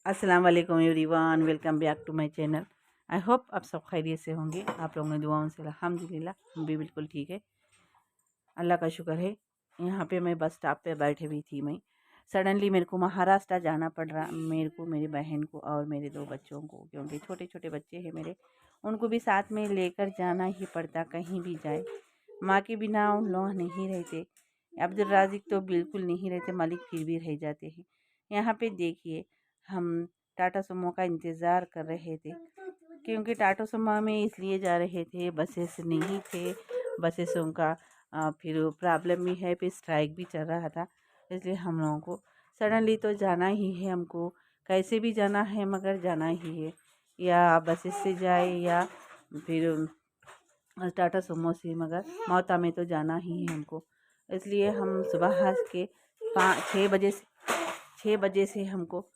अस्सलाम वालेकुम everyone, welcome back to my channel. I hope आप सब खैरियत से होंगे। आप लोगों ने दुआओं से अल्हम्दुलिल्लाह हम भी बिल्कुल ठीक है, अल्लाह का शुक्र है। यहाँ पे मैं बस स्टॉप पे बैठी हुई थी। मैं सडनली मेरे को महाराष्ट्र जाना पड़ रहा, मेरे को, मेरी बहन को और मेरे 2 बच्चों को, क्योंकि छोटे छोटे बच्चे हैं मेरे, उनको भी साथ में लेकर जाना ही पड़ता कहीं भी जाए। माँ के बिना उन लोग नहीं रहते। अब्दुल राज़िक तो बिल्कुल नहीं रहते, मलिक फिर भी रह जाते हैं। यहाँ पे देखिए, हम टाटा सुमो का इंतज़ार कर रहे थे, क्योंकि टाटा सुमो में इसलिए जा रहे थे, बसेस नहीं थे। बसेस उनका फिर प्रॉब्लम भी है, फिर स्ट्राइक भी चल रहा था, इसलिए हम लोगों को सडनली तो जाना ही है। हमको कैसे भी जाना है, मगर जाना ही है, या बसेस से जाए या फिर टाटा सुमो से, मगर मौता में तो जाना ही है हमको। इसलिए हम सुबह के 6 बजे से हमको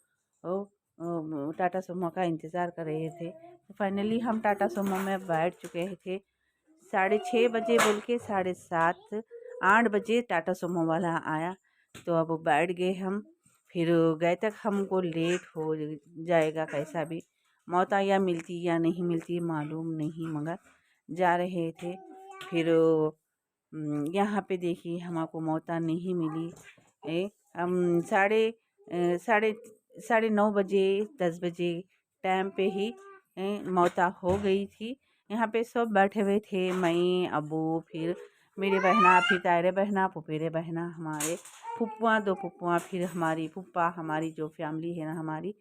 टाटा सुमो का इंतज़ार कर रहे थे। फाइनली हम टाटा सुमो में बैठ चुके थे। 6:30 बोल के 7:30 8 बजे टाटा सुमो वाला आया, तो अब बैठ गए हम। फिर गए तक हमको लेट हो जाएगा, कैसा भी मौत या मिलती या नहीं मिलती मालूम नहीं, मगर जा रहे थे। फिर यहाँ पे देखिए हमको मौता नहीं मिली। हम साढ़े साढ़े 9 बजे 10 बजे टाइम पे ही मौता हो गई थी। यहाँ पे सब बैठे हुए थे, मैं, अबू, फिर मेरे बहना, फिर तायरे बहना, पुपेरे बहना, हमारे फुप्पुआ, 2 फुप्पुआ, फिर हमारी फुप्पा, हमारी जो फैमिली है ना हमारी,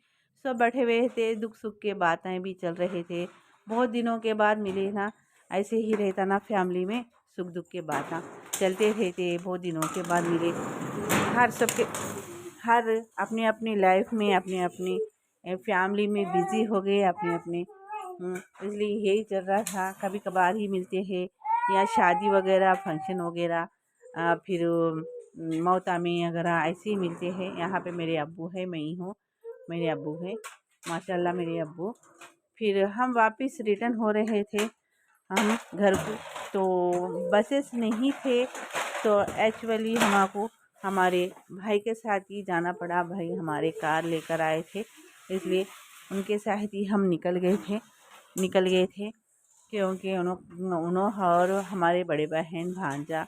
सब बैठे हुए थे। दुख सुख के बातें भी चल रहे थे। बहुत दिनों के बाद मिले ना, ऐसे ही रहता ना फैमिली में, सुख दुख के बातें चलते रहते। बहुत दिनों के बाद मिले। हर अपनी अपनी लाइफ में, अपनी अपनी फैमिली में बिज़ी हो गए, अपने अपने। इसलिए यही चल रहा था। कभी कभार ही मिलते हैं, या शादी वगैरह फंक्शन वगैरह, फिर मौता में अगर ऐसे ही मिलते हैं। यहाँ पे मेरे अब्बू है, मैं ही हूँ, मेरे अब्बू है, माशाल्लाह मेरे अब्बू। फिर हम वापस रिटर्न हो रहे थे हम घर को, तो बसेस नहीं थे, तो एक्चुअली हमको हमारे भाई के साथ ही जाना पड़ा। भाई हमारे कार लेकर आए थे, इसलिए उनके साथ ही हम निकल गए थे, क्योंकि उन्हों और हमारे बड़े बहन भांजा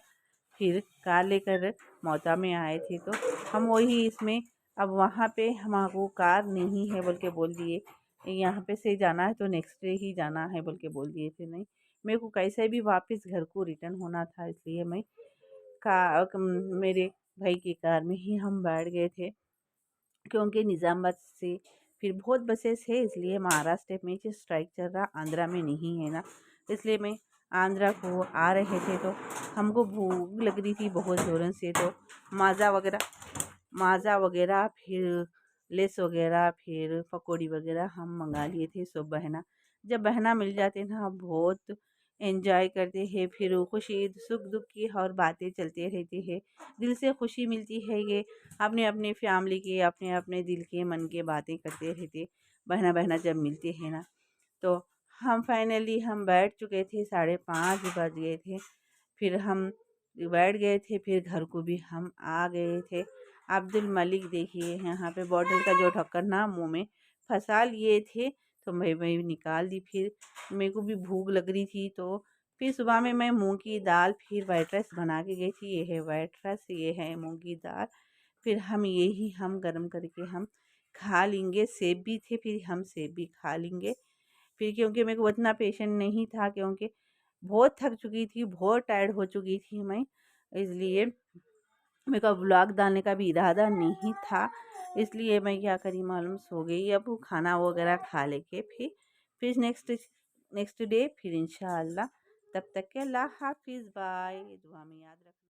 फिर कार लेकर मौता में आए थे, तो हम वही इसमें। अब वहाँ पे हमको कार नहीं है बोल के बोल दिए, यहाँ पे से जाना है तो नेक्स्ट डे ही जाना है बोल के बोल दिए थे। नहीं, मेरे को कैसे भी वापस घर को रिटर्न होना था, इसलिए मैं मेरे भाई की कार में ही हम बैठ गए थे, क्योंकि निज़ामाबाद से फिर बहुत बसेस है। इसलिए महाराष्ट्र में जो स्ट्राइक चल रहा, आंध्रा में नहीं है ना, इसलिए मैं आंध्रा को आ रहे थे, तो हमको भूख लग रही थी बहुत ज़ोरों से, तो माज़ा वगैरह फिर लेस वगैरह फिर पकौड़ी वगैरह हम मंगा लिए थे। सब बहना, जब बहना मिल जाते ना, बहुत एंजॉय करते हैं। फिर खुशी सुख दुख की और बातें चलते रहते हैं, दिल से खुशी मिलती है। ये अपने अपने फैमिली के, अपने अपने दिल के मन के बातें करते रहते बहना बहना जब मिलते हैं ना। तो हम फाइनली हम बैठ चुके थे, 5:30 बज गए थे, फिर हम बैठ गए थे। फिर घर को भी हम आ गए थे। अब्दुल मलिक देखिए, यहाँ पे बॉटल का जो ढक्कन ना मुंह में फंसा लिए थे, तो मैं निकाल दी। फिर मेरे को भी भूख लग रही थी, तो फिर सुबह में मैं मूंग की दाल फिर वाइट राइस बना के गई थी। ये है वाइट राइस, ये है मूंग की दाल। फिर हम यही हम गरम करके हम खा लेंगे। सेब भी थे, फिर हम सेब भी खा लेंगे। फिर क्योंकि मेरे को उतना पेशेंट नहीं था, क्योंकि बहुत थक चुकी थी, बहुत टायर्ड हो चुकी थी मैं, इसलिए मेरे को व्लॉग डालने का भी इरादा नहीं था। इसलिए मैं क्या करी मालूम, सो गई। अब खाना वगैरह खा लेके फिर नेक्स्ट डे फिर इंशाअल्लाह। तब तक के अल्लाह हाफिज़, बाय। दुआ में याद रखना।